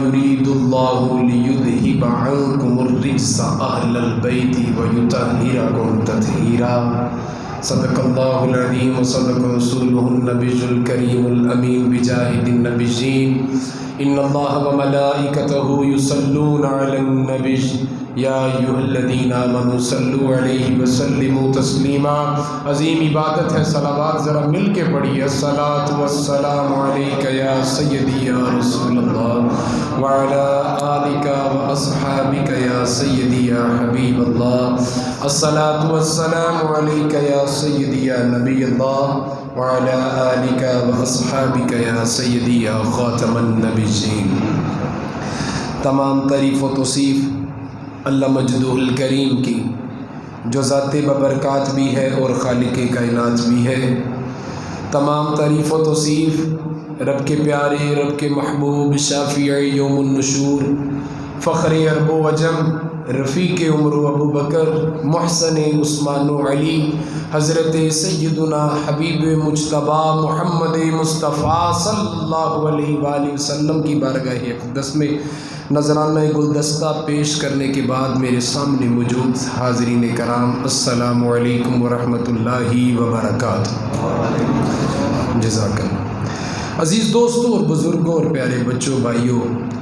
يريد الله ليذهب عنكم الرجس أهل البيت ويطهركم تطهيرا صدق الله العظيم وصدق رسوله النبي الكريم الأمين بجاه النبيين إن الله وملائكته يصلون على النبي یا ایھا الذین آمنوا صلوا علیہ وسلموا تسلیما۔ عظیم عبادت ہے صلوات، ذرا مل کے پڑھیے۔ الصلاۃ والسلام علیک یا سیدی یا رسول اللہ وعلی آلک واصحابک یا سیدی یا حبیب اللہ۔ الصلاۃ والسلام علیک یا سیدی یا نبی اللہ وعلی آلک واصحابک یا سیدی یا خاتم النبیین۔ تمام تعریف و توصیف اللہ مجدہ الکریم کی، جو ذات ببرکات بھی ہے اور خالق کائنات بھی ہے۔ تمام تعریف و توصیف رب کے پیارے، رب کے محبوب، شافع یوم النشور، فخر عرب و عجم، رفیق عمر و ابو بکر، محسن عثمان و علی، حضرت سیدنا حبیب مجتبیٰ محمد مصطفیٰ صلی اللہ علیہ وآلہ وسلم کی بارگاہ اقدس میں نذرانہ گلدستہ پیش کرنے کے بعد میرے سامنے موجود حاضرین کرام، السلام علیکم ورحمۃ اللہ وبرکاتہ۔ جزاک اللہ۔ عزیز دوستوں اور بزرگوں اور پیارے بچوں، بھائیوں،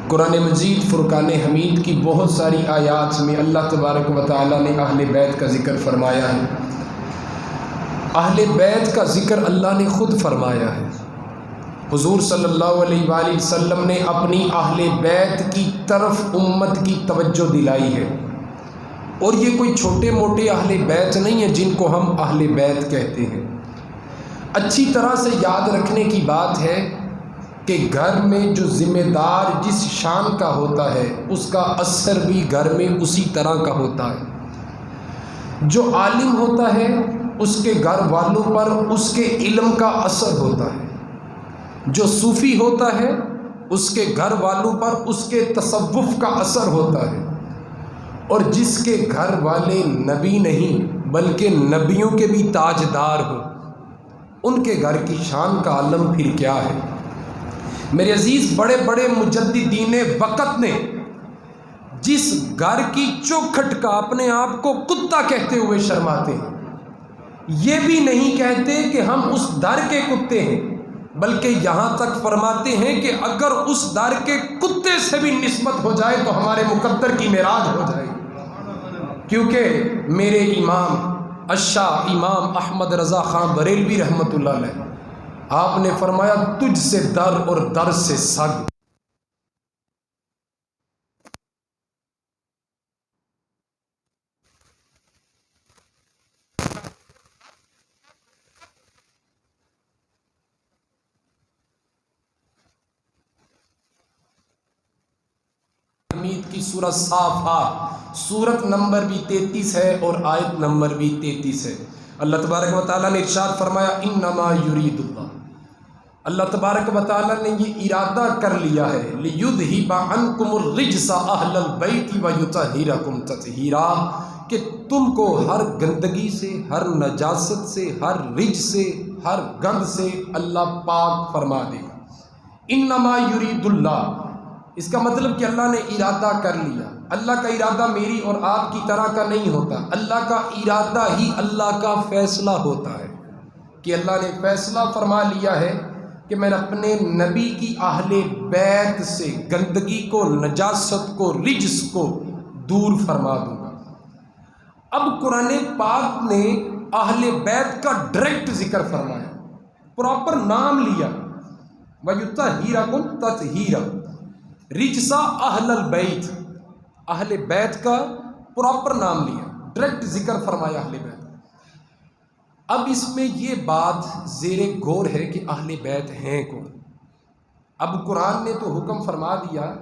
قرآن مجید فرقان حمید کی بہت ساری آیات میں اللہ تبارک و تعالیٰ نے اہل بیت کا ذکر فرمایا ہے۔ اہل بیت کا ذکر اللہ نے خود فرمایا ہے۔ حضور صلی اللہ علیہ وآلہ وسلم نے اپنی اہل بیت کی طرف امت کی توجہ دلائی ہے، اور یہ کوئی چھوٹے موٹے اہل بیت نہیں ہے جن کو ہم اہل بیت کہتے ہیں۔ اچھی طرح سے یاد رکھنے کی بات ہے کہ گھر میں جو ذمہ دار جس شان کا ہوتا ہے اس کا اثر بھی گھر میں اسی طرح کا ہوتا ہے۔ جو عالم ہوتا ہے اس کے گھر والوں پر اس کے علم کا اثر ہوتا ہے، جو صوفی ہوتا ہے اس کے گھر والوں پر اس کے تصوف کا اثر ہوتا ہے، اور جس کے گھر والے نبی نہیں بلکہ نبیوں کے بھی تاجدار ہوں، ان کے گھر کی شان کا عالم پھر کیا ہے۔ میرے عزیز، بڑے بڑے مجددین وقت نے جس گھر کی چوکھٹ کا اپنے آپ کو کتا کہتے ہوئے شرماتے ہیں، یہ بھی نہیں کہتے کہ ہم اس در کے کتے ہیں، بلکہ یہاں تک فرماتے ہیں کہ اگر اس در کے کتے سے بھی نسبت ہو جائے تو ہمارے مقدر کی معراج ہو جائے، کیونکہ میرے امام الشاہ امام احمد رضا خان بریلوی رحمۃ اللہ علیہ، آپ نے فرمایا تجھ سے در اور در سے سگ۔ حمید کی سورہ صافات، سورت نمبر بھی 33 ہے اور آیت نمبر بھی 33 ہے۔ اللہ تبارک و تعالیٰ نے ارشاد فرمایا انما یرید اللہ تبارک و تعالیٰ نے یہ ارادہ کر لیا ہے لیذھب عنکم الرجس اہل البیت ویطہرکم تطہیرا، کہ تم کو ہر گندگی سے، ہر نجاست سے، ہر رجس سے، ہر گند سے اللہ پاک فرما دے گا۔ انما یرید اللہ، اس کا مطلب کہ اللہ نے ارادہ کر لیا۔ اللہ کا ارادہ میری اور آپ کی طرح کا نہیں ہوتا، اللہ کا ارادہ ہی اللہ کا فیصلہ ہوتا ہے، کہ اللہ نے فیصلہ فرما لیا ہے کہ میں اپنے نبی کی اہل بیت سے گندگی کو، نجاست کو، رجس کو دور فرما دوں گا۔ اب قرآن پاک نے اہل بیت کا ڈائریکٹ ذکر فرمایا، پراپر نام لیا، وَيُطَهِّرَكُمْ تَطْهِيرًا، رجسا اہل البیت، اہل بیت کا پراپر نام لیا، ڈائریکٹ ذکر فرمایا اہل بیت۔ اب اس میں یہ بات زیر غور ہے کہ اہل بیت ہیں کون۔ اب قرآن نے تو حکم فرما دیا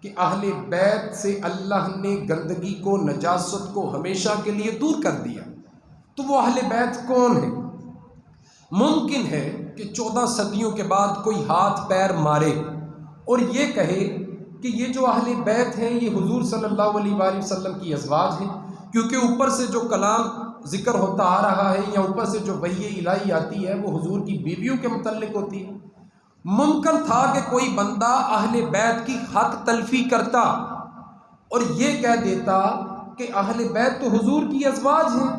کہ اہل بیت سے اللہ نے گندگی کو، نجاست کو ہمیشہ کے لیے دور کر دیا، تو وہ اہل بیت کون ہیں؟ ممکن ہے کہ 14 صدیوں کے بعد کوئی ہاتھ پیر مارے اور یہ کہے کہ یہ جو اہل بیت ہیں یہ حضور صلی اللہ علیہ وآلہ وسلم کی ازواج ہیں، کیونکہ اوپر سے جو کلام ذکر ہوتا آ رہا ہے یا اوپر سے جو وحی الہی آتی ہے وہ حضور کی بیویوں کے متعلق ہوتی ہے۔ ممکن تھا کہ کوئی بندہ اہل بیت کی حق تلفی کرتا اور یہ کہہ دیتا کہ اہل بیت تو حضور کی ازواج ہیں،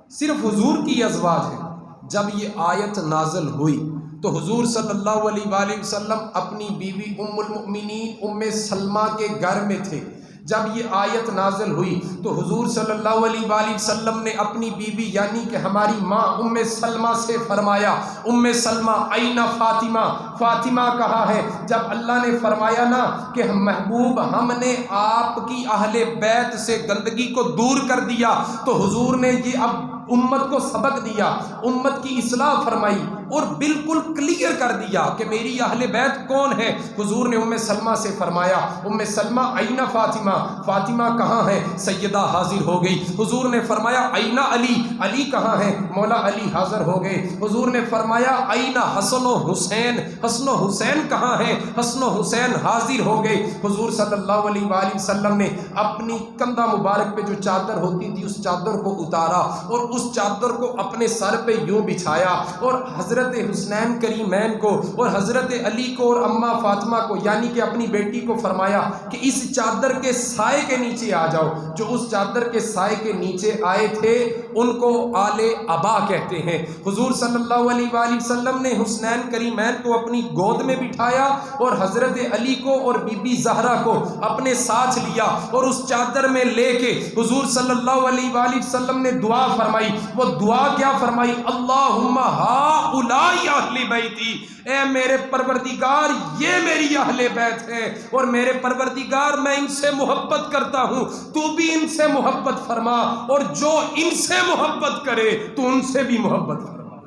صرف حضور کی ازواج ہیں۔ جب یہ آیت نازل ہوئی تو حضور صلی اللہ علیہ وآلہ وسلم اپنی بیوی ام المؤمنین ام سلمہ کے گھر میں تھے۔ جب یہ آیت نازل ہوئی تو حضور صلی اللہ علیہ وآلہ وسلم نے اپنی بیوی یعنی کہ ہماری ماں ام سلمہ سے فرمایا، ام سلمہ اینا فاطمہ، فاطمہ کہاں ہے؟ جب اللہ نے فرمایا نا کہ محبوب ہم نے آپ کی اہل بیت سے گندگی کو دور کر دیا، تو حضور نے یہ اب امت کو سبق دیا، امت کی اصلاح فرمائی اور بالکل کلیئر کر دیا کہ میری اہل بیت کون ہے۔ حضور نے ام سلمہ سے فرمایا، ام سلمہ اینا فاطمہ، فاطمہ کہاں ہے؟ سیدہ حاضر ہو گئی۔ حضور نے فرمایا اینا علی، علی کہاں ہے؟ مولا علی حاضر ہو گئے۔ حضور نے فرمایا اینا حسن و حسین، حسن و حسین کہاں ہے؟ حسن و حسین حاضر ہو گئے۔ حضور صلی اللہ علیہ وآلہ وسلم نے اپنی کندھا مبارک پہ جو چادر ہوتی تھی اس چادر کو اتارا اور اس چادر کو اپنے سر پہ یوں بچھایا اور حضرت حسنین کریمین کو اور حضرت علی کو اور اماں فاطمہ کو یعنی کہ اپنی بیٹی کو فرمایا کہ اس چادر کے سائے کے نیچے آ جاؤ۔ جو اس چادر کے سائے کے نیچے آئے تھے ان کو آل ابا کہتے ہیں۔ حضور صلی اللہ علیہ وآلہ وسلم نے حسنین کریمین کو اپنی گود میں بٹھایا اور حضرت علی کو اور بی بی زہرا کو اپنے ساتھ لیا اور اس چادر میں لے کے حضور صلی اللہ علیہ وآلہ وسلم نے دعا فرمائی۔ وہ دعا کیا فرمائی؟ اللہم ہؤلاء اہل بیتی، اے میرے پروردگار یہ میری اہل بیت ہے اور میرے پروردگار میں ان سے محبت کرتا ہوں، تو بھی ان سے محبت فرما اور جو ان سے محبت کرے تو ان سے بھی محبت فرما۔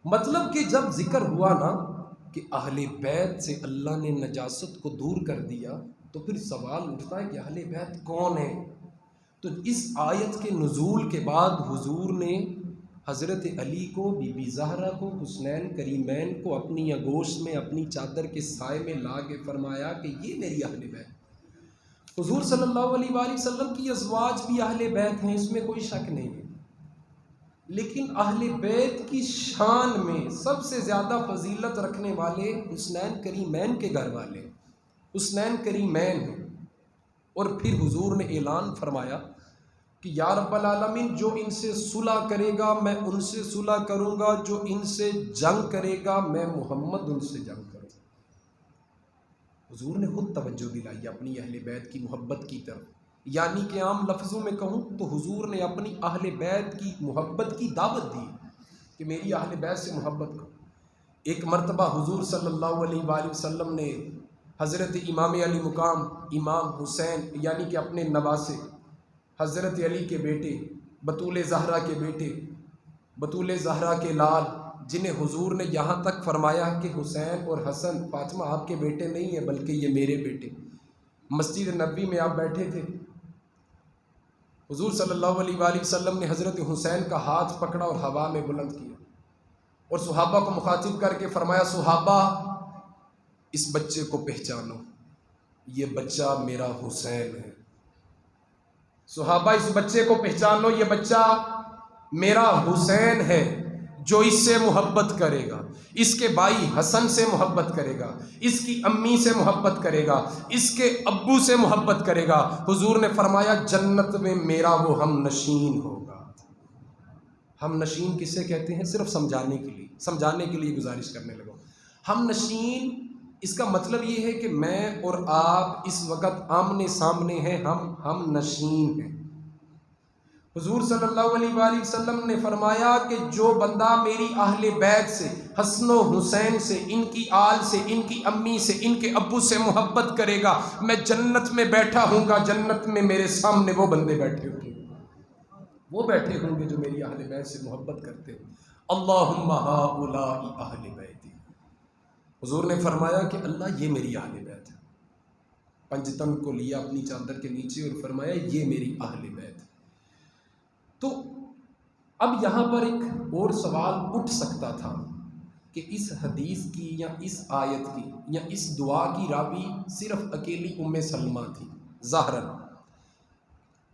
مطلب کہ جب ذکر ہوا نا کہ اہل بیت سے اللہ نے نجاست کو دور کر دیا تو پھر سوال اٹھتا ہے کہ اہل بیت کون ہے؟ تو اس آیت کے نزول کے بعد حضور نے حضرت علی کو، بی بی زہرا کو، حسنین کریمین کو اپنی آغوش میں اپنی چادر کے سائے میں لا کے فرمایا کہ یہ میری اہل بیت۔ حضور صلی اللہ علیہ وآلہ وسلم کی ازواج بھی اہل بیت ہیں، اس میں کوئی شک نہیں ہے، لیکن اہل بیت کی شان میں سب سے زیادہ فضیلت رکھنے والے حسنین کریمین کے گھر والے حسنین کریمین ہیں۔ اور پھر حضور نے اعلان فرمایا کہ یا رب العالمین جو ان سے صلح کرے گا میں ان سے صلح کروں گا، جو ان سے جنگ کرے گا میں محمد ان سے جنگ کروں گا۔ حضور نے خود توجہ دلائی اپنی اہل بیت کی محبت کی طرف، یعنی کہ عام لفظوں میں کہوں تو حضور نے اپنی اہل بیت کی محبت کی دعوت دی کہ میری اہل بیت سے محبت کرو۔ ایک مرتبہ حضور صلی اللہ علیہ وآلہ وسلم نے حضرت امام علی مقام امام حسین یعنی کہ اپنے نواسے حضرت علی کے بیٹے، بطول زہرا کے بیٹے، بطول زہرا کے لال، جنہیں حضور نے یہاں تک فرمایا کہ حسین اور حسن فاطمہ آپ کے بیٹے نہیں ہیں بلکہ یہ میرے بیٹے، مسجد نبوی میں آپ بیٹھے تھے، حضور صلی اللہ علیہ وآلہ وسلم نے حضرت حسین کا ہاتھ پکڑا اور ہوا میں بلند کیا اور صحابہ کو مخاطب کر کے فرمایا، صحابہ اس بچے کو پہچانو، یہ بچہ میرا حسین ہے۔ صحابہ اس بچے کو پہچان لو، یہ بچہ میرا حسین ہے، جو اس سے محبت کرے گا، اس کے بھائی حسن سے محبت کرے گا، اس کی امی سے محبت کرے گا، اس کے ابو سے محبت کرے گا۔ حضور نے فرمایا جنت میں میرا وہ ہم نشین ہوگا۔ ہم نشین کسے کہتے ہیں؟ صرف سمجھانے کے لیے گزارش کرنے لگا۔ ہم نشین اس کا مطلب یہ ہے کہ میں اور آپ اس وقت آمنے سامنے ہیں، ہم نشین ہیں۔ حضور صلی اللہ علیہ وآلہ وسلم نے فرمایا کہ جو بندہ میری اہل بیت سے، حسن و حسین سے، ان کی آل سے، ان کی امی سے، ان کے ابو سے محبت کرے گا، میں جنت میں بیٹھا ہوں گا، جنت میں میرے سامنے وہ بندے بیٹھے ہوں گے، وہ بیٹھے ہوں گے جو میری اہل بیت سے محبت کرتے ہیں۔ اللہم ہؤلاء اہل بیتی، حضور نے فرمایا کہ اللہ یہ میری اہل بیت ہے، پنجتن کو لیا اپنی چادر کے نیچے اور فرمایا یہ میری اہل بیت ہے۔ تو اب یہاں پر ایک اور سوال اٹھ سکتا تھا کہ اس حدیث کی یا اس آیت کی یا اس دعا کی راوی صرف اکیلی ام سلمہ تھی ظاہراً۔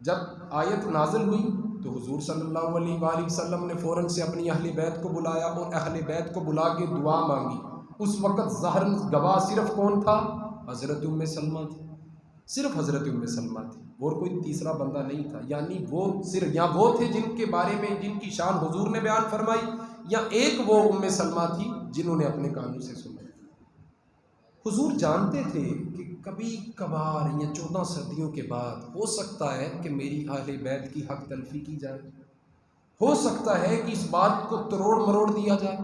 جب آیت نازل ہوئی تو حضور صلی اللہ علیہ وآلہ وسلم نے فوراً سے اپنی اہل بیت کو بلایا اور اہل بیت کو بلا کے دعا مانگی اس وقت ظاہر گواہ صرف کون تھا؟ حضرت ام سلمہ تھی، صرف حضرت ام سلمہ تھی، اور کوئی تیسرا بندہ نہیں تھا. یعنی وہ صرف یا وہ تھے جن کے بارے میں جن کی شان حضور نے بیان فرمائی، یا ایک وہ ام سلمہ تھی جنہوں نے اپنے کانوں سے سنا. حضور جانتے تھے کہ کبھی کبھار یا 14 صدیوں کے بعد ہو سکتا ہے کہ میری اہل بیت کی حق تلفی کی جائے، ہو سکتا ہے کہ اس بات کو تروڑ مروڑ دیا جائے،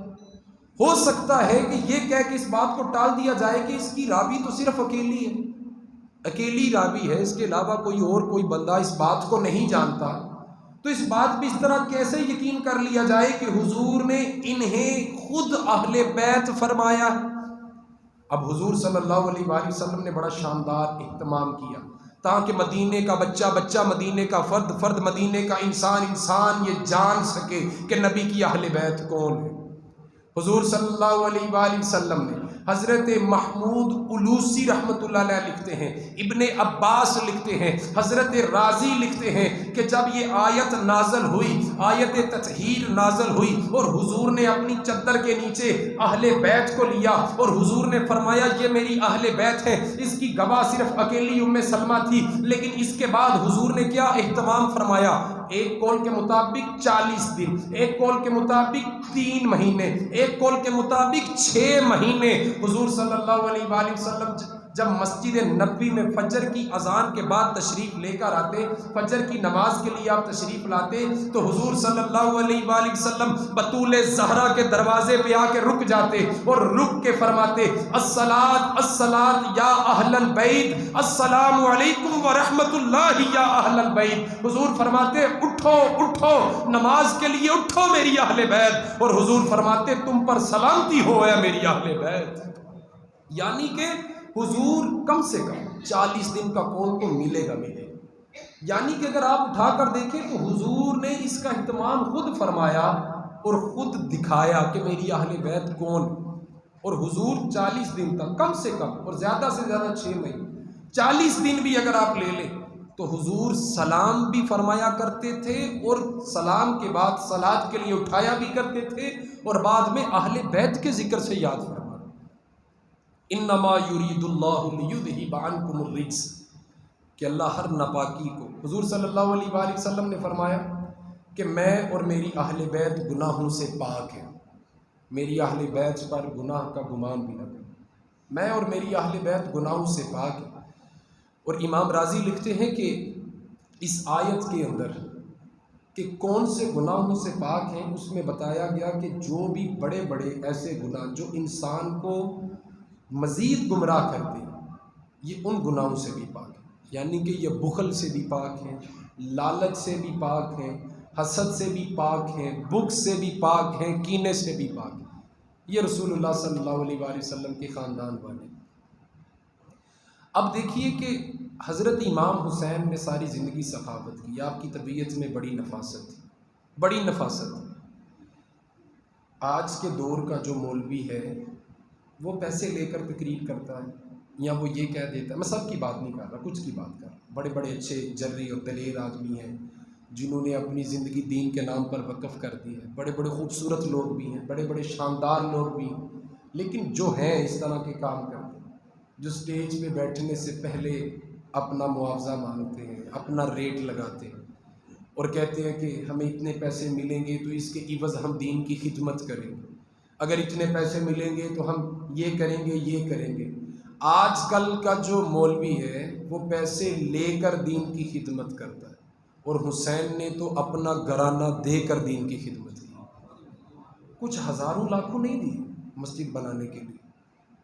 ہو سکتا ہے کہ یہ کہہ کہ اس بات کو ٹال دیا جائے کہ اس کی راوی تو صرف اکیلی ہے، اکیلی راوی ہے، اس کے علاوہ کوئی بندہ اس بات کو نہیں جانتا. تو اس بات پہ اس طرح کیسے یقین کر لیا جائے کہ حضور نے انہیں خود اہل بیت فرمایا. اب حضور صلی اللہ علیہ وآلہ وسلم نے بڑا شاندار اہتمام کیا تاکہ مدینے کا بچہ مدینے کا فرد مدینے کا انسان یہ جان سکے کہ نبی کی اہل بیت کون ہے. حضور صلی اللہ علیہ وآلہ وسلم نے حضرت محمود علوسی رحمۃ اللہ علیہ لکھتے ہیں، ابن عباس لکھتے ہیں، حضرت رازی لکھتے ہیں کہ جب یہ آیت نازل ہوئی، آیت تطہیر نازل ہوئی، اور حضور نے اپنی چادر کے نیچے اہل بیت کو لیا اور حضور نے فرمایا یہ میری اہل بیت ہے. اس کی گواہ صرف اکیلی ام سلمہ تھی، لیکن اس کے بعد حضور نے کیا اہتمام فرمایا؟ ایک قول کے مطابق 40 دن، ایک قول کے مطابق 3 مہینے، ایک قول کے مطابق 6 مہینے حضور صلی اللہ علیہ وآلہ وسلم جب مسجد نبوی میں فجر کی اذان کے بعد تشریف لے کر آتے، فجر کی نماز کے لیے آپ تشریف لاتے، تو حضور صلی اللہ علیہ وآلہ وسلم بطول زہرا کے دروازے پہ آ کے رک جاتے اور رک کے فرماتے الصلاۃ الصلاۃ یا اہل البیت، السلام علیکم ورحمۃ اللہ یا اہل البیت. حضور فرماتے اٹھو اٹھو نماز کے لیے اٹھو میری اہل بیت، اور حضور فرماتے تم پر سلامتی ہو اے میری اہل بیت. یعنی کہ حضور کم سے کم 40 دن کا کون کو ملے گا. یعنی کہ اگر آپ اٹھا کر دیکھیں تو حضور نے اس کا اہتمام خود فرمایا اور خود دکھایا کہ میری اہل بیت کون. اور حضور 40 دن تک کم سے کم، اور زیادہ سے زیادہ 6 مہینے، 40 دن بھی اگر آپ لے لیں تو حضور سلام بھی فرمایا کرتے تھے، اور سلام کے بعد صلاۃ کے لیے اٹھایا بھی کرتے تھے، اور بعد میں اہل بیت کے ذکر سے یاد فرمایا. انما یرید اللہ لیذھب عنکم الرجس، کہ اللہ ہر ناپاکی کو، حضور صلی اللہ علیہ وآلہ وسلم نے فرمایا کہ میں اور میری اہل بیت گناہوں سے پاک ہیں، میری اہل بیت پر گناہ کا گمان بھی نہ کریں، میں اور میری اہل بیت گناہوں سے پاک ہیں. اور امام رازی لکھتے ہیں کہ اس آیت کے اندر کہ کون سے گناہوں سے پاک ہیں، اس میں بتایا گیا کہ جو بھی بڑے بڑے ایسے گناہ جو انسان کو مزید گمراہ کرتے ہیں، یہ ان گناہوں سے بھی پاک ہیں. یعنی کہ یہ بخل سے بھی پاک ہیں، لالچ سے بھی پاک ہیں، حسد سے بھی پاک ہیں، بغض سے بھی پاک ہیں، کینے سے بھی پاک ہیں. یہ رسول اللہ صلی اللہ علیہ وآلہ وسلم کے خاندان والے. اب دیکھیے کہ حضرت امام حسین نے ساری زندگی سخاوت کی، آپ کی طبیعت میں بڑی نفاست تھی، بڑی نفاست. آج کے دور کا جو مولوی ہے وہ پیسے لے کر تقریر کرتا ہے، یا وہ یہ کہہ دیتا ہے، میں سب کی بات نہیں کر رہا، کچھ کی بات کر رہا ہوں، بڑے بڑے اچھے جری اور دلیر آدمی ہیں جنہوں نے اپنی زندگی دین کے نام پر وقف کر دی ہے، بڑے بڑے خوبصورت لوگ بھی ہیں، بڑے بڑے شاندار لوگ بھی ہیں، لیکن جو ہیں اس طرح کے کام کرتے ہیں، جو سٹیج پہ بیٹھنے سے پہلے اپنا معاوضہ مانگتے ہیں، اپنا ریٹ لگاتے ہیں اور کہتے ہیں کہ ہمیں اتنے پیسے ملیں گے تو اس کے عوض ہم دین کی خدمت کریں گے، اگر اتنے پیسے ملیں گے تو ہم یہ کریں گے یہ کریں گے. آج کل کا جو مولوی ہے وہ پیسے لے کر دین کی خدمت کرتا ہے، اور حسین نے تو اپنا گھرانہ دے کر دین کی خدمت کی. کچھ ہزاروں لاکھوں نہیں دی مسجد بنانے کے لیے،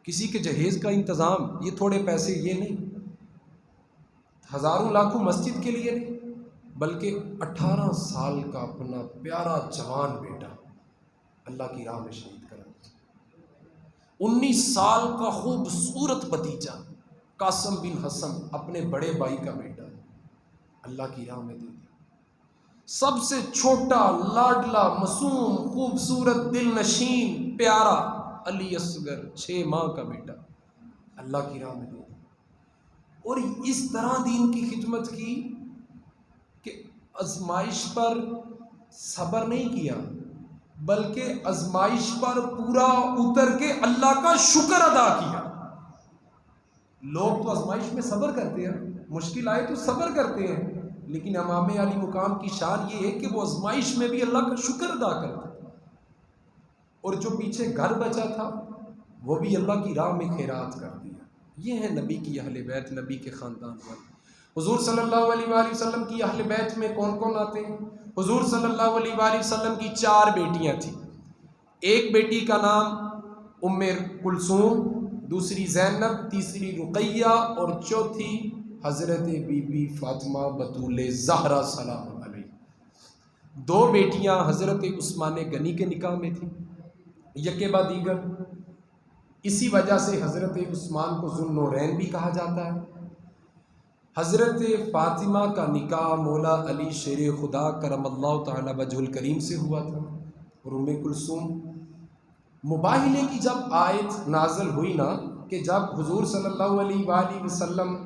کسی کے جہیز کا انتظام، یہ تھوڑے پیسے یہ نہیں، ہزاروں لاکھوں مسجد کے لیے نہیں، بلکہ 18 سال کا اپنا پیارا جوان بیٹا اللہ کی راہ میں شہید کرا، 19 سال کا خوبصورت بھتیجا قاسم بن حسن اپنے بڑے بھائی کا بیٹا اللہ کی راہ میں دے دیا، سب سے چھوٹا لاڈلا معصوم خوبصورت دل نشین پیارا علی اصغر 6 ماہ کا بیٹا اللہ کی راہ میں دے دیا. اور اس طرح دین کی خدمت کی کہ آزمائش پر صبر نہیں کیا، بلکہ آزمائش پر پورا اتر کے اللہ کا شکر ادا کیا۔ لوگ تو آزمائش میں صبر کرتے ہیں، مشکل آئے تو صبر کرتے ہیں، لیکن امام علی مقام کی شان یہ ہے کہ وہ آزمائش میں بھی اللہ کا شکر ادا کرتے ہیں، اور جو پیچھے گھر بچا تھا وہ بھی اللہ کی راہ میں خیرات کر دیا۔ یہ ہے نبی کی اہل بیت، نبی کے خاندان والے۔ حضور صلی اللہ علیہ وآلہ وسلم کی اہل بیت میں کون کون آتے ہیں؟ حضور صلی اللہ علیہ وآلہ وسلم کی 4 بیٹیاں تھیں۔ ایک بیٹی کا نام ام کلثوم، دوسری زینب، تیسری رقیہ، اور چوتھی حضرت بی بی فاطمہ بطول زہرا سلام علیہ۔ 2 بیٹیاں حضرت عثمان غنی کے نکاح میں تھیں، یکے بعد دیگر۔ اسی وجہ سے حضرت عثمان کو ذو النورین بھی کہا جاتا ہے۔ حضرت فاطمہ کا نکاح مولا علی شیر خدا کرم اللہ تعالی وجہ الکریم سے ہوا تھا، اور ام کلثوم۔ مباہلے کی جب آیت نازل ہوئی نا، کہ جب حضور صلی اللہ علیہ وآلہ وسلم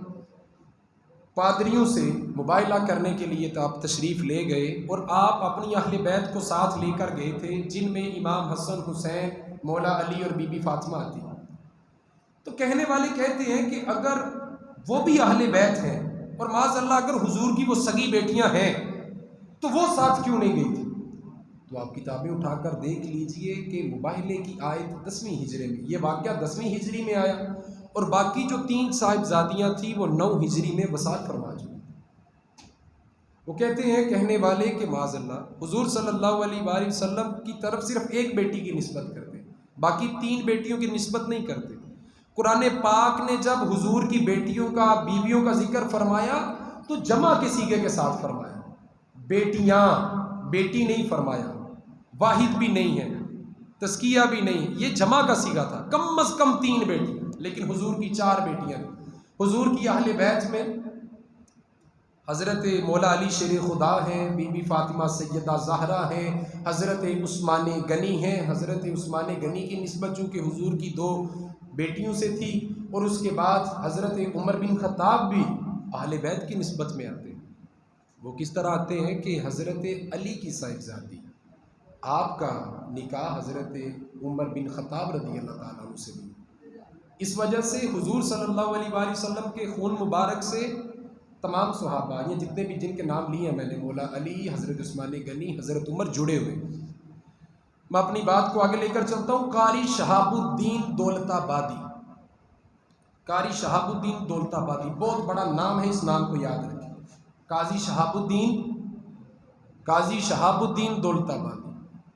پادریوں سے مباہلہ کرنے کے لیے تو آپ تشریف لے گئے، اور آپ اپنی اہل بیت کو ساتھ لے کر گئے تھے، جن میں امام حسن، حسین، مولا علی اور بی بی فاطمہ آتی۔ تو کہنے والے کہتے ہیں کہ اگر وہ بھی اہل بیت ہیں، اور معاذ اللہ اگر حضور کی وہ سگی بیٹیاں ہیں، تو وہ ساتھ کیوں نہیں گئی تھی؟ تو آپ کتابیں اٹھا کر دیکھ لیجئے کہ مباہلے کی آیت 10ویں ہجری میں، یہ واقعہ 10ویں ہجری میں آیا، اور باقی جو 3 صاحبزادیاں تھیں وہ 9 ہجری میں وصال فرما چکی۔ وہ کہتے ہیں کہنے والے کہ معاذ اللہ حضور صلی اللہ علیہ وآلہ وسلم کی طرف صرف ایک بیٹی کی نسبت کرتے، باقی 3 بیٹیوں کی نسبت نہیں کرتے۔ قرآن پاک نے جب حضور کی بیٹیوں کا، بیویوں کا ذکر فرمایا تو جمع کے صیغے کے ساتھ فرمایا، بیٹیاں، بیٹی نہیں فرمایا، واحد بھی نہیں ہے، تزکیہ بھی نہیں، یہ جمع کا صیغہ تھا، کم از کم 3 بیٹی، لیکن حضور کی 4 بیٹیاں۔ حضور کی اہل بیت میں حضرت مولا علی شیر خدا ہیں، بی بی فاطمہ سیدہ زہرا ہیں، حضرت عثمان غنی ہیں۔ حضرت عثمان غنی کی نسبت چونکہ حضور کی 2 بیٹیوں سے تھی، اور اس کے بعد حضرت عمر بن خطاب بھی اہل بیت کی نسبت میں آتے ہیں۔ وہ کس طرح آتے ہیں کہ حضرت علی کی صاحبزادی، آپ کا نکاح حضرت عمر بن خطاب رضی اللہ تعالیٰ عنہ سے بھی۔ اس وجہ سے حضور صلی اللہ علیہ وآلہ وسلم کے خون مبارک سے تمام صحابہ، یہ جتنے بھی جن کے نام لیے ہیں میں نے، مولا علی، حضرت عثمان غنی، حضرت عمر، جڑے ہوئے۔ میں اپنی بات کو آگے لے کر چلتا ہوں۔ قاری شہاب الدین دولت آبادی، قاری شہاب الدین دولت آبادی بہت بڑا نام ہے، اس نام کو یاد رکھیں۔ قاضی شہاب الدین دولت آبادی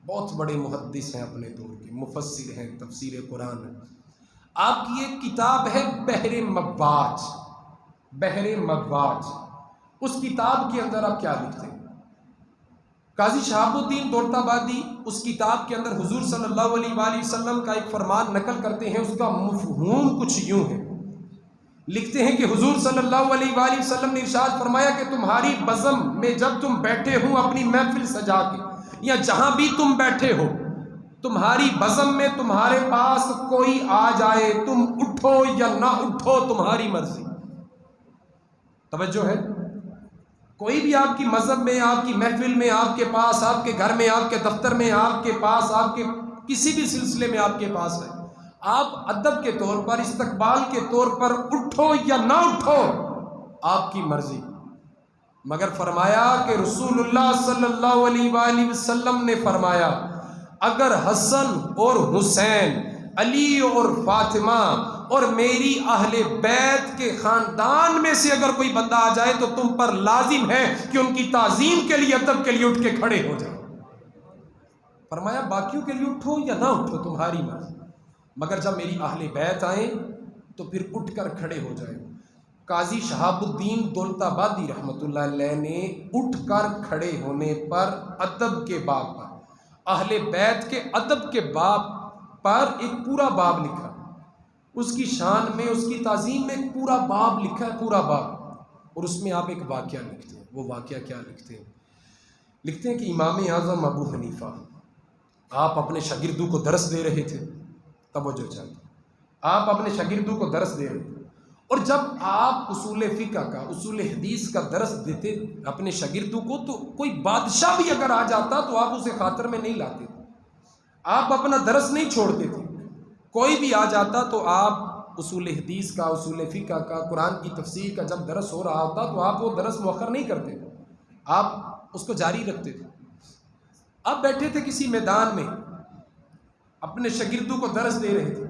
بہت بڑے محدث ہیں اپنے دور کے، مفسر ہیں، تفسیر قرآن ہے۔ آپ کی ایک کتاب ہے بحر مواج، اس کتاب کے اندر آپ کیا لکھتے ہیں؟ قاضی شہاب الدین دولت آبادی اس کتاب کے اندر حضور صلی اللہ علیہ وآلہ وسلم کا ایک فرمان نقل کرتے ہیں، اس کا مفہوم کچھ یوں ہے۔ لکھتے ہیں کہ حضور صلی اللہ علیہ وآلہ وسلم نے ارشاد فرمایا کہ تمہاری بزم میں جب تم بیٹھے ہو اپنی محفل سجا کے، یا جہاں بھی تم بیٹھے ہو، تمہاری بزم میں تمہارے پاس کوئی آ جائے، تم اٹھو یا نہ اٹھو، تمہاری مرضی۔ توجہ ہے؟ کوئی بھی آپ کی مذہب میں، آپ کی محفل میں، آپ کے پاس، آپ کے گھر میں، آپ کے دفتر میں، آپ کے پاس، آپ کے کسی بھی سلسلے میں آپ کے پاس ہے، آپ ادب کے طور پر، استقبال کے طور پر اٹھو یا نہ اٹھو، آپ کی مرضی۔ مگر فرمایا کہ رسول اللہ صلی اللہ علیہ وآلہ وسلم نے فرمایا اگر حسن اور حسین، علی اور فاطمہ اور میری اہل بیت کے خاندان میں سے اگر کوئی بندہ آ جائے تو تم پر لازم ہے کہ ان کی تعظیم کے لیے، ادب کے لیے اٹھ کے کھڑے ہو جاؤ۔ فرمایا باقیوں کے لیے اٹھو یا نہ اٹھو تمہاری مرضی، مگر جب میری اہل بیت آئیں تو پھر اٹھ کر کھڑے ہو جائے۔ قاضی شہاب الدین دولت آبادی رحمۃ اللہ علیہ نے اٹھ کر کھڑے ہونے پر ادب کے باب پر، اہل بیت کے ادب کے باب پر ایک پورا باب لکھا، اس کی شان میں، اس کی تعظیم میں ایک پورا باب لکھا ہے، پورا باب۔ اور اس میں آپ ایک واقعہ لکھتے ہیں۔ وہ واقعہ کیا لکھتے ہیں؟ لکھتے ہیں کہ امام اعظم ابو حنیفہ آپ اپنے شاگردوں کو درس دے رہے تھے، توجہ چاہیے، آپ اپنے شاگردوں کو درس دے رہے تھے، اور جب آپ اصول فقہ کا، اصول حدیث کا درس دیتے اپنے شاگردوں کو، تو کوئی بادشاہ بھی اگر آ جاتا تو آپ اسے خاطر میں نہیں لاتے، آپ اپنا درس نہیں چھوڑتے تھے، کوئی بھی آ جاتا تو آپ اصول حدیث کا، اصول فقہ کا، قرآن کی تفسیر کا جب درس ہو رہا ہوتا تو آپ وہ درس مؤخر نہیں کرتے تھے، آپ اس کو جاری رکھتے تھے۔ اب بیٹھے تھے کسی میدان میں، اپنے شاگردوں کو درس دے رہے تھے۔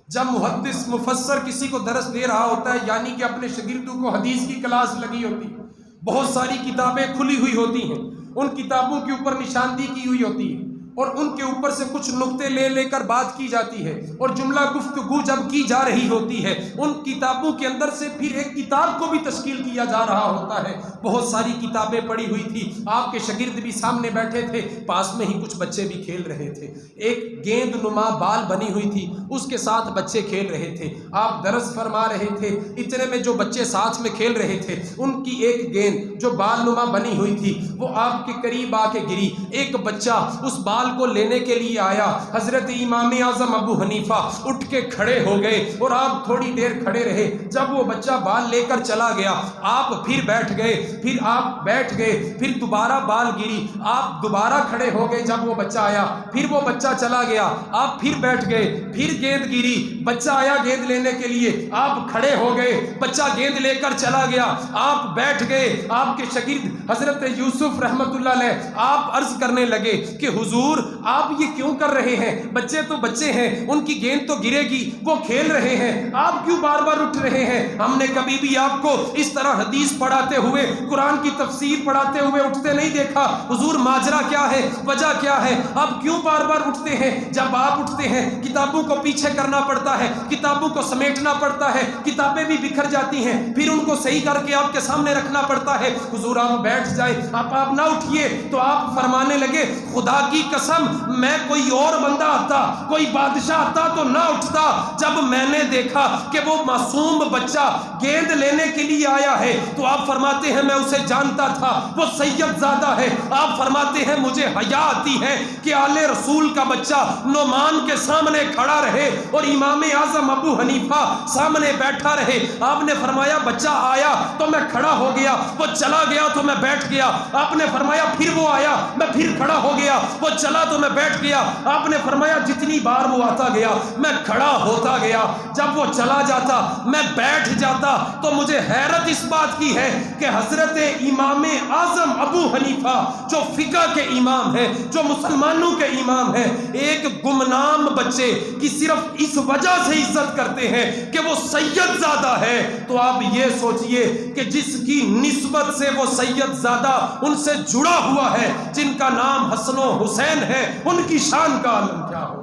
جب محدث مفسر کسی کو درس دے رہا ہوتا ہے، یعنی کہ اپنے شاگردوں کو حدیث کی کلاس لگی ہوتی، بہت ساری کتابیں کھلی ہوئی ہوتی ہیں، ان کتابوں کے اوپر نشاندہی کی ہوئی ہوتی ہے اور ان کے اوپر سے کچھ نقطے لے کر بات کی جاتی ہے، اور جملہ گفتگو جب کی جا رہی ہوتی ہے، ان کتابوں کے اندر سے پھر ایک کتاب کو بھی تشکیل کیا جا رہا ہوتا ہے۔ بہت ساری کتابیں پڑھی ہوئی تھی، آپ کے شاگرد بھی سامنے بیٹھے تھے، پاس میں ہی کچھ بچے بھی کھیل رہے تھے، ایک گیند نما بال بنی ہوئی تھی، اس کے ساتھ بچے کھیل رہے تھے، آپ درس فرما رہے تھے۔ اتنے میں جو بچے ساتھ میں کھیل رہے تھے، ان کی ایک گیند جو بال نما بنی ہوئی تھی وہ آپ کے قریب آ کے گری۔ ایک بچہ اس بال کو لینے کے لیے آیا، حضرت امام اعظم ابو حنیفہ اٹھ کے کھڑے ہو گئے اور آپ تھوڑی دیر کھڑے رہے۔ جب وہ بچہ بال لے کر چلا گیا، آپ پھر بیٹھ گئے، پھر آپ بیٹھ گئے، پھر دوبارہ بال گری، آپ دوبارہ کھڑے ہو گئے۔ جب وہ بچہ آیا، پھر وہ بچہ چلا گیا، آپ پھر بیٹھ گئے، پھر گیند گری، بچہ آیا گیند لینے کے لیے، آپ کھڑے ہو گئے، بچہ گیند لے کر چلا گیا، آپ بیٹھ گئے۔ آپ کے شاگرد حضرت یوسف رحمت اللہ علیہ آپ عرض کرنے لگے کہ حضور آپ یہ کیوں کر رہے ہیں؟ بچے تو بچے ہیں، ان کی گیند تو گرے گی، وہ کھیل رہے ہیں، آپ کیوں بار بار اٹھ رہے ہیں؟ ہم نے کبھی بھی آپ کو اس طرح حدیث پڑھاتے ہوئے، قرآن کی تفسیر پڑھاتے ہوئے اٹھتے نہیں دیکھا۔ حضور ماجرا کیا ہے؟ وجہ کیا ہے؟ آپ کیوں بار بار اٹھتے ہیں؟ جب آپ اٹھتے ہیں کتابوں کو پیچھے کرنا پڑتا ہے، کتابوں کو سمیٹنا پڑتا ہے، کتابیں بھی بکھر جاتی ہیں، پھر ان کو صحیح کر کے آپ کے سامنے رکھنا پڑتا ہے۔ حضور آپ بیٹھ جائیں، آپ نہ اٹھیے۔ تو آپ فرمانے لگے خدا کی قسم میں کوئی اور بندہ آتا، کوئی بادشاہ آتا تو نہ اٹھتا۔ جب میں نے دیکھا کہ وہ معصوم بچہ گیند لینے کے لیے آیا ہے تو آپ فرماتے ہیں میں اسے جانتا تھا، وہ سید زادہ ہے۔ آپ فرماتے ہیں مجھے حیا آتی ہے کہ آل رسول کا بچہ نعمان کے سامنے کھڑا رہے اور امام اعظم ابو حنیفہ سامنے بیٹھا رہے۔ آپ نے فرمایا بچہ آیا تو میں کھڑا ہو گیا، وہ چلا گیا تو میں بیٹھ گیا۔ آپ نے فرمایا پھر وہ آیا، میں پھر کھڑا ہو گیا، وہ چلا تو میں بیٹھ گیا۔ آپ نے فرمایا جتنی بار وہ آتا گیا میں کھڑا ہوتا گیا، جب وہ چلا جاتا میں بیٹھ جاتا۔ تو مجھے حیرت اس بات کی ہے کہ حضرت امام اعظم ابو حنیفہ جو فقہ کے امام ہیں، جو مسلمانوں کے امام ہیں، ایک گمنام بچے کی صرف اس وجہ سے عزت کرتے ہیں کہ وہ سید زادہ ہے۔ تو آپ یہ سوچئے کہ جس کی نسبت سے وہ سید زادہ ان سے جڑا ہوا ہے، جن کا نام حسن و حسین ہے، ان کی شان کا عالم کیا ہوگا،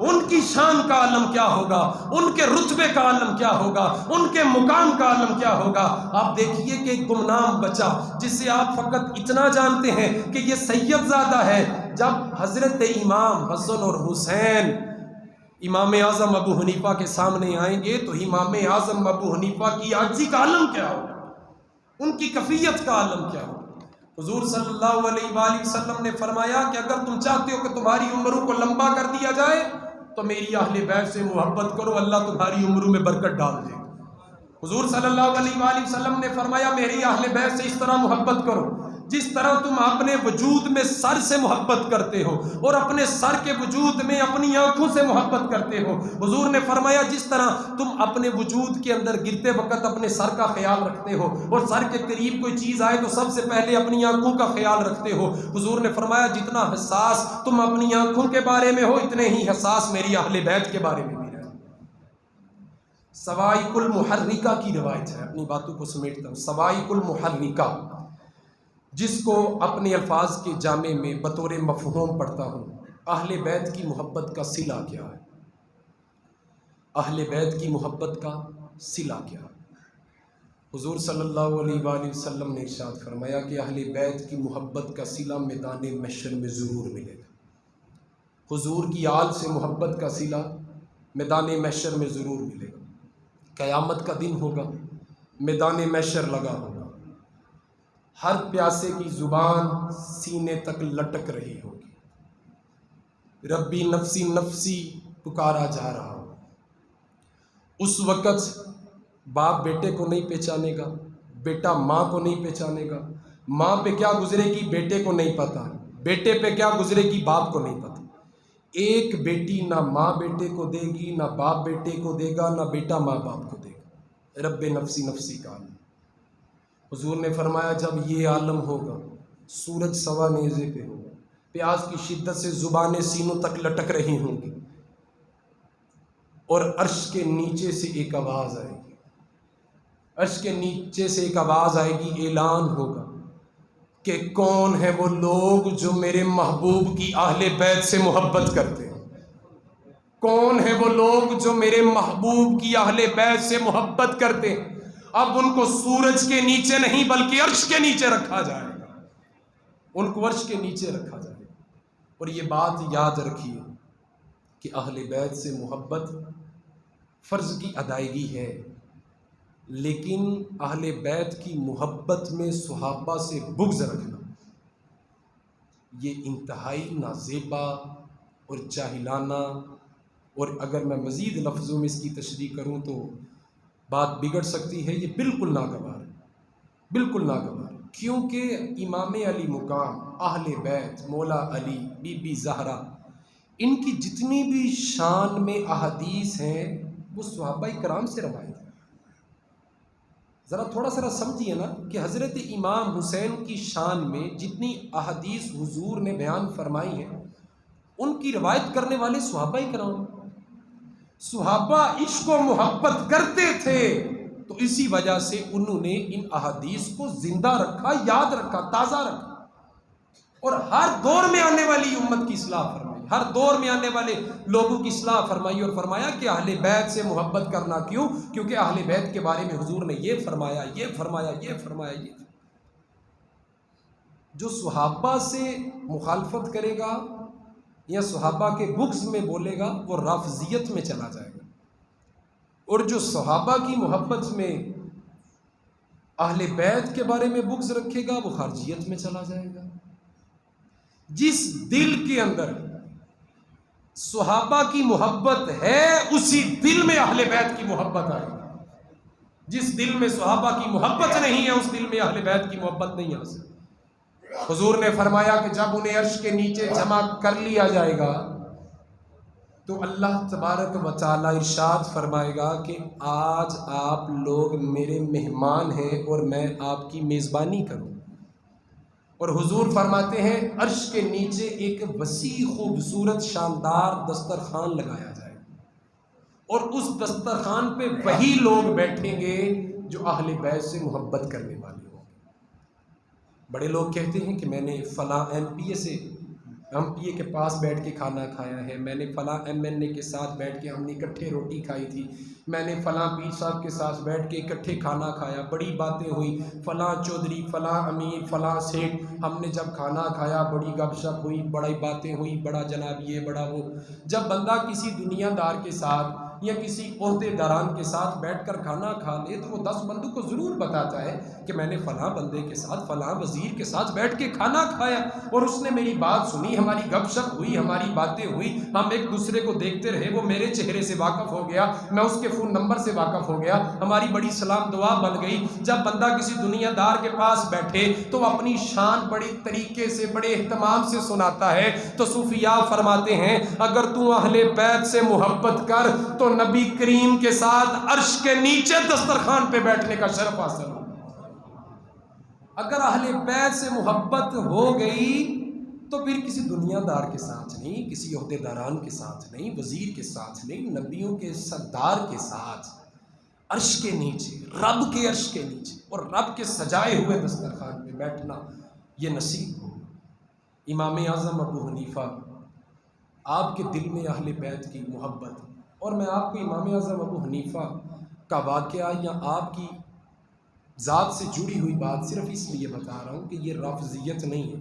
ان کی شان کا عالم کیا ہوگا، ان کے رتبے کا عالم کیا ہوگا، ان کے مقام کا عالم کیا ہوگا۔ آپ دیکھیے کہ ایک گمنام بچہ جسے آپ فقط اتنا جانتے ہیں کہ یہ سید زادہ ہے، جب حضرت امام حسن اور حسین امام اعظم ابو حنیفہ کے سامنے آئیں گے تو امام اعظم ابو حنیفہ کی عاجزی کا عالم کیا ہوگا، ان کی کفیت کا عالم کیا ہوگا۔ حضور صلی اللہ علیہ وآلہ وسلم نے فرمایا کہ اگر تم چاہتے ہو کہ تمہاری عمروں کو لمبا کر دیا جائے تو میری اہل بیت سے محبت کرو، اللہ تمہاری عمروں میں برکت ڈال دے گا۔ حضور صلی اللہ علیہ وآلہ وسلم نے فرمایا میری اہل بیت سے اس طرح محبت کرو جس طرح تم اپنے وجود میں سر سے محبت کرتے ہو اور اپنے سر کے وجود میں اپنی آنکھوں سے محبت کرتے ہو۔ حضور نے فرمایا جس طرح تم اپنے وجود کے اندر گرتے وقت اپنے سر کا خیال رکھتے ہو اور سر کے قریب کوئی چیز آئے تو سب سے پہلے اپنی آنکھوں کا خیال رکھتے ہو، حضور نے فرمایا جتنا حساس تم اپنی آنکھوں کے بارے میں ہو اتنے ہی حساس میری اہل بیت کے بارے میں بھی رہو۔ سوائق المحرکہ کی روایت ہے، اپنی باتوں کو سمیٹتا ہوں۔ سوائق المحرکہ جس کو اپنے الفاظ کے جامع میں بطور مفہوم پڑھتا ہوں، اہل بیت کی محبت کا صلہ کیا ہے؟ اہل بیت کی محبت کا صلہ کیا ہے؟ حضور صلی اللہ علیہ وآلہ وسلم نے ارشاد فرمایا کہ اہل بیت کی محبت کا صلہ میدان محشر میں ضرور ملے گا۔ حضور کی آل سے محبت کا صلہ میدان محشر میں ضرور ملے گا۔ قیامت کا دن ہوگا، میدان محشر لگا ہوگا، ہر پیاسے کی زبان سینے تک لٹک رہی ہوگی، ربی نفسی نفسی پکارا جا رہا ہوگا۔ اس وقت باپ بیٹے کو نہیں پہچانے گا، بیٹا ماں کو نہیں پہچانے گا، ماں پہ کیا گزرے گی بیٹے کو نہیں پتا، بیٹے پہ کیا گزرے گی باپ کو نہیں پتا۔ ایک بیٹی نہ ماں بیٹے کو دے گی، نہ باپ بیٹے کو دے گا، نہ بیٹا ماں باپ کو دے گا۔ رب نفسی نفسی کا عالم۔ حضور نے فرمایا جب یہ عالم ہوگا، سورج سوا نیزے پہ ہوگا، پیاس کی شدت سے زبانیں سینوں تک لٹک رہی ہوں گی، اور عرش کے نیچے سے ایک آواز آئے گی، عرش کے نیچے سے ایک آواز آئے گی، اعلان ہوگا کہ کون ہیں وہ لوگ جو میرے محبوب کی اہل بیت سے محبت کرتے ہیں، کون ہیں وہ لوگ جو میرے محبوب کی اہل بیت سے محبت کرتے ہیں۔ اب ان کو سورج کے نیچے نہیں بلکہ عرش کے نیچے رکھا جائے گا، ان کو عرش کے نیچے رکھا جائے گا۔ اور یہ بات یاد رکھیے کہ اہل بیت سے محبت فرض کی ادائیگی ہے، لیکن اہل بیت کی محبت میں صحابہ سے بغض رکھنا یہ انتہائی نازیبا اور جاہلانہ، اور اگر میں مزید لفظوں میں اس کی تشریح کروں تو بات بگڑ سکتی ہے، یہ بالکل ناگوار ہے، بالکل ناگوار ہے۔ کیونکہ امام علی مقام، اہل بیت، مولا علی، بی بی زہرا، ان کی جتنی بھی شان میں احادیث ہیں وہ صحابہ کرام سے روایت ہیں۔ ذرا تھوڑا سا سمجھیے نا کہ حضرت امام حسین کی شان میں جتنی احادیث حضور نے بیان فرمائی ہیں ان کی روایت کرنے والے صحابہ کرام۔ صحابہ عشق و محبت کرتے تھے تو اسی وجہ سے انہوں نے ان احادیث کو زندہ رکھا، یاد رکھا، تازہ رکھا، اور ہر دور میں آنے والی امت کی اصلاح فرمائی، ہر دور میں آنے والے لوگوں کی اصلاح فرمائی، اور فرمایا کہ اہل بیت سے محبت کرنا کیوں؟ کیونکہ اہل بیت کے بارے میں حضور نے یہ فرمایا، یہ فرمایا، یہ فرمایا، یہ فرمایا۔ جو صحابہ سے مخالفت کرے گا یا صحابہ کے بغض میں بولے گا وہ رافضیت میں چلا جائے گا، اور جو صحابہ کی محبت میں اہل بیت کے بارے میں بغض رکھے گا وہ خارجیت میں چلا جائے گا۔ جس دل کے اندر صحابہ کی محبت ہے اسی دل میں اہل بیت کی محبت آئے گی، جس دل میں صحابہ کی محبت نہیں ہے اس دل میں اہل بیت کی محبت نہیں آ سکتی۔ حضور نے فرمایا کہ جب انہیں عرش کے نیچے جمع کر لیا جائے گا تو اللہ تبارک و تعالی ارشاد فرمائے گا کہ آج آپ لوگ میرے مہمان ہیں اور میں آپ کی میزبانی کروں، اور حضور فرماتے ہیں عرش کے نیچے ایک وسیع خوبصورت شاندار دسترخوان لگایا جائے گا، اور اس دسترخوان پہ وہی لوگ بیٹھیں گے جو اہل بیت سے محبت کرنے والے ہوں۔ بڑے لوگ کہتے ہیں کہ میں نے فلاں ایم پی اے کے پاس بیٹھ کے کھانا کھایا ہے، میں نے فلاں ایم این اے کے ساتھ بیٹھ کے ہم نے اکٹھے روٹی کھائی تھی، میں نے فلاں پیر صاحب کے ساتھ بیٹھ کے اکٹھے کھانا کھایا، بڑی باتیں ہوئی، فلاں چودھری، فلاں امیر، فلاں سیٹھ، ہم نے جب کھانا کھایا بڑی گپ شپ ہوئی، بڑی باتیں ہوئی، بڑا جناب یہ بڑا وہ۔ جب بندہ کسی دنیا دار کے ساتھ یا کسی عہدے داران کے ساتھ بیٹھ کر کھانا کھا لے تو وہ 10 بندوں کو ضرور بتاتا ہے کہ میں نے فلاں بندے کے ساتھ، فلاں وزیر کے ساتھ بیٹھ کے کھانا کھایا اور اس نے میری بات سنی، ہماری گپ شپ ہوئی، ہماری باتیں ہوئی، ہم ایک دوسرے کو دیکھتے رہے، وہ میرے چہرے سے واقف ہو گیا، میں اس کے فون نمبر سے واقف ہو گیا، ہماری بڑی سلام دعا بن گئی۔ جب بندہ کسی دنیا دار کے پاس بیٹھے تو اپنی شان بڑی طریقے سے، بڑے اہتمام سے سناتا ہے۔ تو صوفیاء فرماتے ہیں اگر تو اہل بیت سے محبت کر تو نبی کریم کے ساتھ عرش کے نیچے دسترخوان پہ بیٹھنے کا شرف حاصل ہو۔ اگر اہل بیت سے محبت ہو گئی تو پھر کسی دنیا دار کے ساتھ نہیں، کسی عہدے داران کے ساتھ نہیں، وزیر کے ساتھ نہیں، نبیوں کے سردار کے ساتھ عرش کے نیچے، رب کے عرش کے نیچے اور رب کے سجائے ہوئے دسترخوان پہ بیٹھنا یہ نصیب ہو۔ امام اعظم ابو حنیفہ، آپ کے دل میں اہل بیت کی محبت، اور میں آپ کو امام اعظم ابو حنیفہ کا واقعہ یا آپ کی ذات سے جڑی ہوئی بات صرف اس لیے بتا رہا ہوں کہ یہ رافضیت نہیں ہے،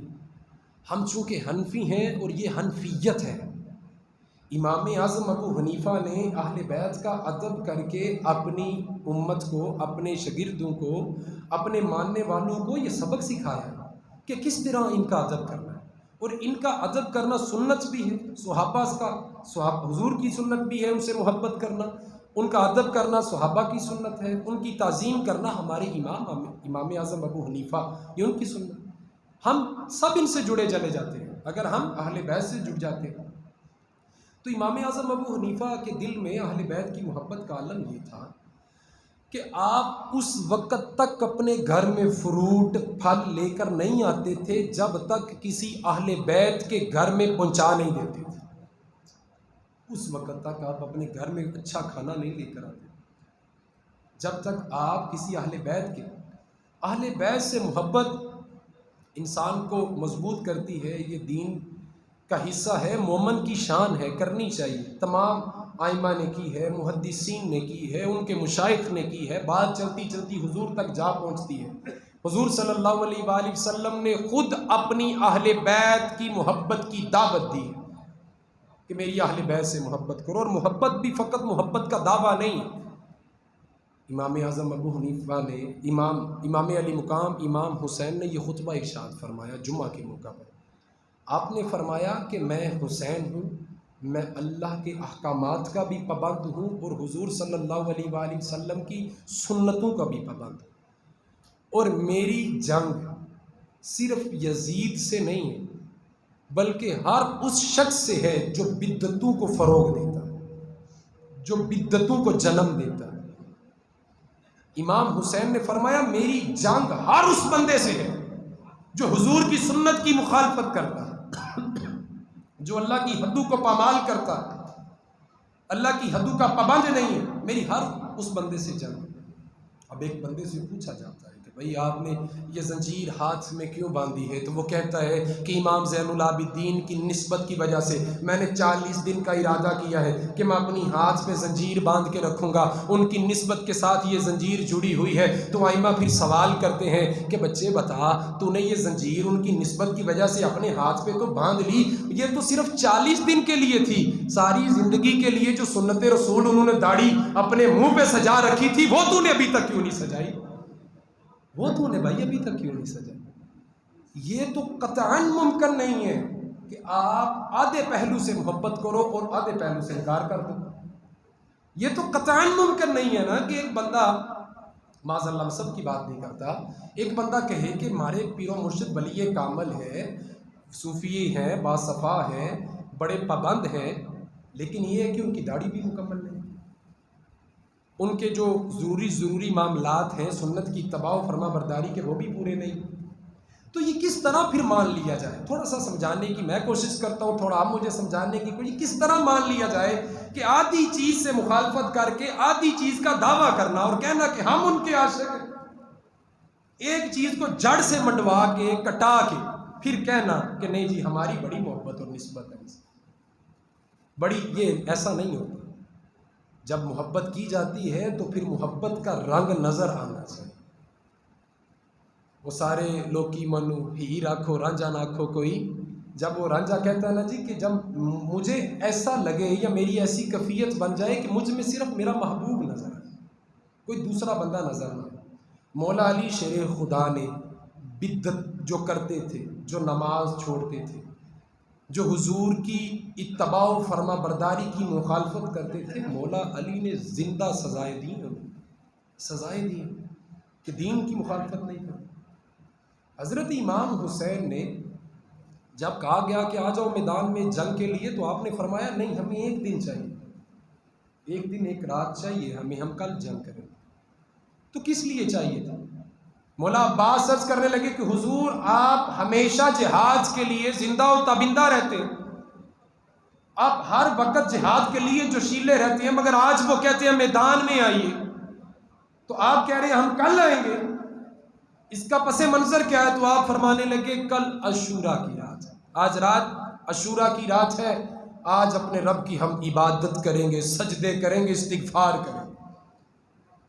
ہم چونکہ حنفی ہیں اور یہ حنفیت ہے۔ امام اعظم ابو حنیفہ نے اہل بیت کا ادب کر کے اپنی امت کو، اپنے شاگردوں کو، اپنے ماننے والوں کو یہ سبق سکھایا کہ کس طرح ان کا ادب کرنا ہے، اور ان کا ادب کرنا سنت بھی ہے، صحابہ کا، حضور کی سنت بھی ہے ان سے محبت کرنا، ان کا ادب کرنا صحابہ کی سنت ہے، ان کی تعظیم کرنا ہمارے امام اعظم ابو حنیفہ یہ ان کی سنت۔ ہم سب ان سے جڑے چلے جاتے ہیں، اگر ہم اہل بیت سے جڑ جاتے ہیں تو امام اعظم ابو حنیفہ کے دل میں اہل بیت کی محبت کا عالم یہ تھا کہ آپ اس وقت تک اپنے گھر میں فروٹ پھل لے کر نہیں آتے تھے جب تک کسی اہل بیت کے گھر میں پہنچا نہیں دیتے تھے. اس وقت تک آپ اپنے گھر میں اچھا کھانا نہیں لے کر آتے جب تک آپ کسی اہل بیت سے محبت انسان کو مضبوط کرتی ہے. یہ دین کا حصہ ہے، مومن کی شان ہے، کرنی چاہیے. تمام ائمہ نے کی ہے، محدثین نے کی ہے، ان کے مشائخ نے کی ہے. بات چلتی چلتی حضور تک جا پہنچتی ہے. حضور صلی اللہ علیہ وآلہ وسلم نے خود اپنی اہل بیت کی محبت کی دعوت دی کہ میری اہل بیت سے محبت کرو. اور محبت بھی فقط محبت کا دعویٰ نہیں. امام اعظم ابو حنیفہ نے امام علی مقام امام حسین نے یہ خطبہ ارشاد فرمایا جمعہ کے موقع پر. آپ نے فرمایا کہ میں حسین ہوں، میں اللہ کے احکامات کا بھی پابند ہوں اور حضور صلی اللہ علیہ وآلہ وسلم کی سنتوں کا بھی پابند ہوں. اور میری جنگ صرف یزید سے نہیں ہے بلکہ ہر اس شخص سے ہے جو بدعتوں کو فروغ دیتا ہے، جو بدعتوں کو جنم دیتا ہے. امام حسین نے فرمایا میری جنگ ہر اس بندے سے ہے جو حضور کی سنت کی مخالفت کرتا ہے، جو اللہ کی حدوں کو پامال کرتا ہے، اللہ کی حدوں کا پابند نہیں ہے. میری ہر اس بندے سے جنگ. اب ایک بندے سے پوچھا جاتا ہے کہ بھئی آپ نے یہ زنجیر ہاتھ میں کیوں باندھی ہے؟ تو وہ کہتا ہے کہ امام زین العابدین کی نسبت کی وجہ سے میں نے 40 دن کا ارادہ کیا ہے کہ میں اپنی ہاتھ پہ زنجیر باندھ کے رکھوں گا، ان کی نسبت کے ساتھ یہ زنجیر جڑی ہوئی ہے. تو ائمہ پھر سوال کرتے ہیں کہ بچے بتا تو نے یہ زنجیر ان کی نسبت کی وجہ سے اپنے ہاتھ پہ تو باندھ لی، یہ تو صرف 40 دن کے لیے تھی، ساری زندگی کے لیے جو سنت رسول انہوں نے داڑھی اپنے منہ پہ سجا رکھی تھی وہ تو نے ابھی تک کیوں نہیں سجائی؟ وہ تو نے بھائی ابھی تک کیوں نہیں سجائی؟ یہ تو قطعاً ممکن نہیں ہے کہ آپ آدھے پہلو سے محبت کرو اور آدھے پہلو سے انکار کر دو. یہ تو قطعاً ممکن نہیں ہے نا کہ ایک بندہ معاذ اللہ سب کی بات نہیں کرتا، ایک بندہ کہے کہ ہمارے پیر و مرشد ولی کامل ہے، صوفی ہیں، باصفا ہیں، بڑے پابند ہیں، لیکن یہ ہے کہ ان کی داڑھی بھی مکمل نہیں، ان کے جو ضروری معاملات ہیں سنت کی اتباع و فرما برداری کے وہ بھی پورے نہیں. تو یہ کس طرح پھر مان لیا جائے؟ تھوڑا سا سمجھانے کی میں کوشش کرتا ہوں، تھوڑا آپ مجھے سمجھانے کی کوئی کس طرح مان لیا جائے کہ آدھی چیز سے مخالفت کر کے آدھی چیز کا دعویٰ کرنا اور کہنا کہ ہم ان کے عاشق ہیں. ایک چیز کو جڑ سے منڈوا کے کٹا کے پھر کہنا کہ نہیں جی ہماری بڑی محبت اور نسبت ہے بڑی. یہ ایسا نہیں ہوتا. جب محبت کی جاتی ہے تو پھر محبت کا رنگ نظر آنا چاہیے. وہ سارے لوکی منو ہی رکھو رانجھا ناکھو کوئی. جب وہ رانجھا کہتا ہے نا جی کہ جب مجھے ایسا لگے یا میری ایسی کیفیت بن جائے کہ مجھ میں صرف میرا محبوب نظر آئے، کوئی دوسرا بندہ نظر نہ آئے. مولا علی شیر خدا نے بدعت جو کرتے تھے، جو نماز چھوڑتے تھے، جو حضور کی اتباع و فرما برداری کی مخالفت کرتے تھے، مولا علی نے زندہ سزائیں دی، سزائیں دی کہ دین کی مخالفت نہیں کرتے. حضرت امام حسین نے جب کہا گیا کہ آ جاؤ میدان میں جنگ کے لیے، تو آپ نے فرمایا نہیں، ہمیں ایک دن چاہیے، ایک دن ایک رات چاہیے ہمیں، ہم کل جنگ کریں. تو کس لیے چاہیے تھا؟ مولا عباس عرض کرنے لگے کہ حضور آپ ہمیشہ جہاد کے لیے زندہ و تابندہ رہتے ہیں، آپ ہر وقت جہاد کے لیے جوشیلے رہتے ہیں، مگر آج وہ کہتے ہیں میدان میں آئیے، تو آپ کہہ رہے ہیں ہم کل آئیں گے. اس کا پس منظر کیا ہے؟ تو آپ فرمانے لگے کل عاشورہ کی رات ہے، آج رات عاشورہ کی رات ہے، آج اپنے رب کی ہم عبادت کریں گے، سجدے کریں گے، استغفار کریں گے.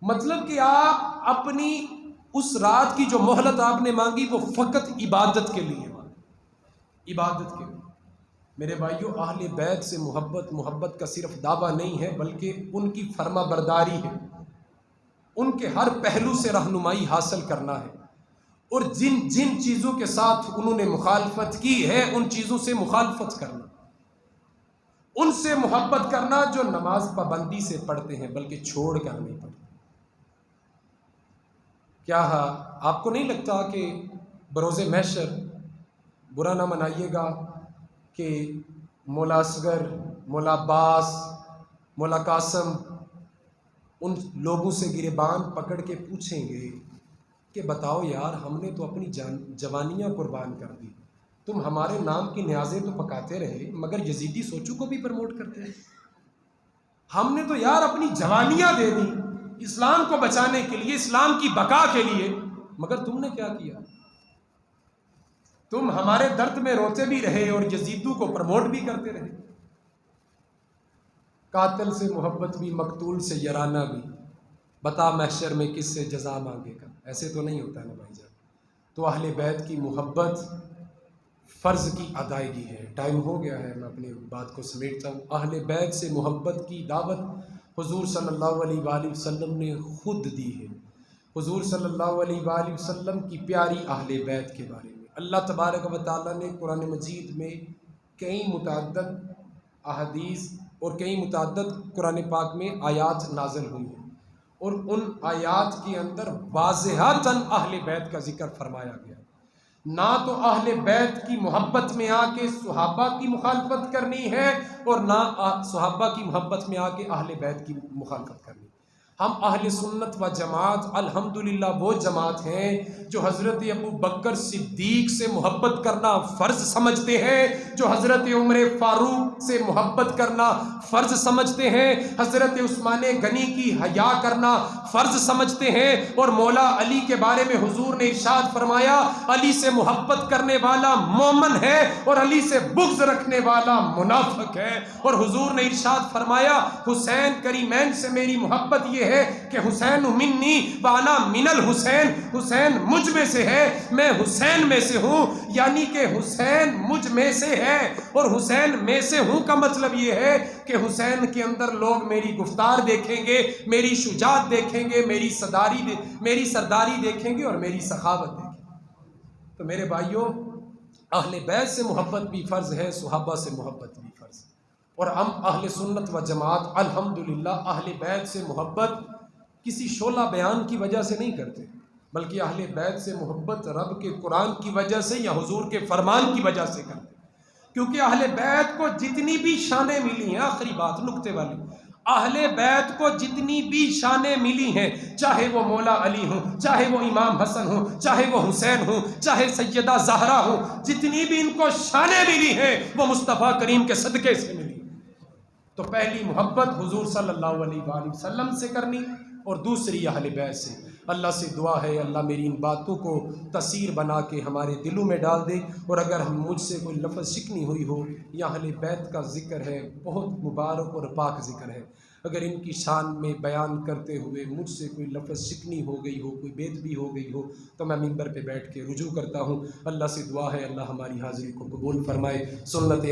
مطلب کہ آپ اپنی اس رات کی جو مہلت آپ نے مانگی وہ فقط عبادت کے لیے مانگی، عبادت کے لیے. میرے بھائیوں، اہل بیت سے محبت کا صرف دعویٰ نہیں ہے بلکہ ان کی فرما برداری ہے، ان کے ہر پہلو سے رہنمائی حاصل کرنا ہے، اور جن جن چیزوں کے ساتھ انہوں نے مخالفت کی ہے ان چیزوں سے مخالفت کرنا، ان سے محبت کرنا جو نماز پابندی سے پڑھتے ہیں بلکہ چھوڑ کر نہیں پڑھتے. کیا آپ کو نہیں لگتا کہ بروز محشر، برا نہ منائیے گا، کہ مولا اصغر مولا عباس، مولا قاسم ان لوگوں سے گریبان پکڑ کے پوچھیں گے کہ بتاؤ یار، ہم نے تو اپنی جوانیاں قربان کر دی، تم ہمارے نام کی نیازیں تو پکاتے رہے مگر یزیدی سوچو کو بھی پروموٹ کرتے ہیں۔ ہم نے تو یار اپنی جوانیاں دے دی اسلام کو بچانے کے لیے، اسلام کی بقا کے لیے، مگر تم نے کیا کیا؟ تم ہمارے درد میں روتے بھی رہے اور یزیدوں کو پروموٹ بھی کرتے رہے۔ قاتل سے محبت بھی، مقتول سے یارانہ بھی، بتا محشر میں کس سے جزا مانگے گا۔ ایسے تو نہیں ہوتا ہے نا بھائی جان۔ تو اہل بیت کی محبت فرض کی ادائیگی ہے۔ ٹائم ہو گیا ہے، میں اپنی بات کو سمیٹتا ہوں۔ اہل بیت سے محبت کی دعوت حضور صلی اللہ علیہ وآلہ وسلم نے خود دی ہے۔ حضور صلی اللہ علیہ وآلہ وسلم کی پیاری اہل بیت کے بارے میں اللہ تبارک و تعالیٰ نے قرآن مجید میں کئی متعدد احادیث اور کئی متعدد قرآن پاک میں آیات نازل ہوئی ہیں، اور ان آیات کے اندر واضحتاً اہل بیت کا ذکر فرمایا گیا۔ نہ تو اہل بیت کی محبت میں آ کے صحابہ کی مخالفت کرنی ہے، اور نہ صحابہ کی محبت میں آ کے اہل بیت کی مخالفت کرنی ہے۔ ہم اہل سنت و جماعت الحمدللہ وہ جماعت ہیں جو حضرت ابو بکر صدیق سے محبت کرنا فرض سمجھتے ہیں، جو حضرت عمر فاروق سے محبت کرنا فرض سمجھتے ہیں، حضرت عثمان غنی کی حیا کرنا فرض سمجھتے ہیں، اور مولا علی کے بارے میں حضور نے ارشاد فرمایا علی سے محبت کرنے والا مومن ہے اور علی سے بغض رکھنے والا منافق ہے۔ اور حضور نے ارشاد فرمایا حسین کریمین سے میری محبت یہ ہے کہ حسین منی وانا من الحسین، حسین مجھ میں سے ہے، میں حسین میں سے ہوں، یعنی کہ حسین مجھ میں سے ہے، اور حسین میں سے ہوں کا مطلب یہ ہے کہ حسین کے اندر لوگ میری گفتار دیکھیں گے، میری شجاعت دیکھیں گے، میری سرداری دیکھیں گے اور میری سخاوت دیکھیں گے۔ تو میرے بھائیوں، اہل بیت سے محبت بھی فرض ہے، صحابہ سے محبت بھی فرض ہے، اور ہم اہل سنت و جماعت الحمدللہ اہل بیت سے محبت کسی شعلہ بیان کی وجہ سے نہیں کرتے، بلکہ اہل بیت سے محبت رب کے قرآن کی وجہ سے یا حضور کے فرمان کی وجہ سے کرتے، کیونکہ اہل بیت کو جتنی بھی شانیں ملی ہیں، آخری بات نکتے والی، اہل بیت کو جتنی بھی شانیں ملی ہیں، چاہے وہ مولا علی ہوں، چاہے وہ امام حسن ہوں، چاہے وہ حسین ہوں، چاہے سیدہ زہرا ہوں، جتنی بھی ان کو شانیں ملی ہیں وہ مصطفیٰ کریم کے صدقے سے ملی۔ تو پہلی محبت حضور صلی اللہ علیہ وآلہ وسلم سے کرنی، اور دوسری اہل بیت سے۔ اللہ سے دعا ہے اللہ میری ان باتوں کو تاثیر بنا کے ہمارے دلوں میں ڈال دے، اور اگر ہم مجھ سے کوئی لفظ شکنی ہوئی ہو، یا اہل بیت کا ذکر ہے بہت مبارک اور پاک ذکر ہے، اگر ان کی شان میں بیان کرتے ہوئے مجھ سے کوئی لفظ شکنی ہو گئی ہو، کوئی بے ادبی ہو گئی ہو، تو میں منبر پہ بیٹھ کے رجوع کرتا ہوں۔ اللہ سے دعا ہے اللہ ہماری حاضری کو قبول فرمائے۔ سنت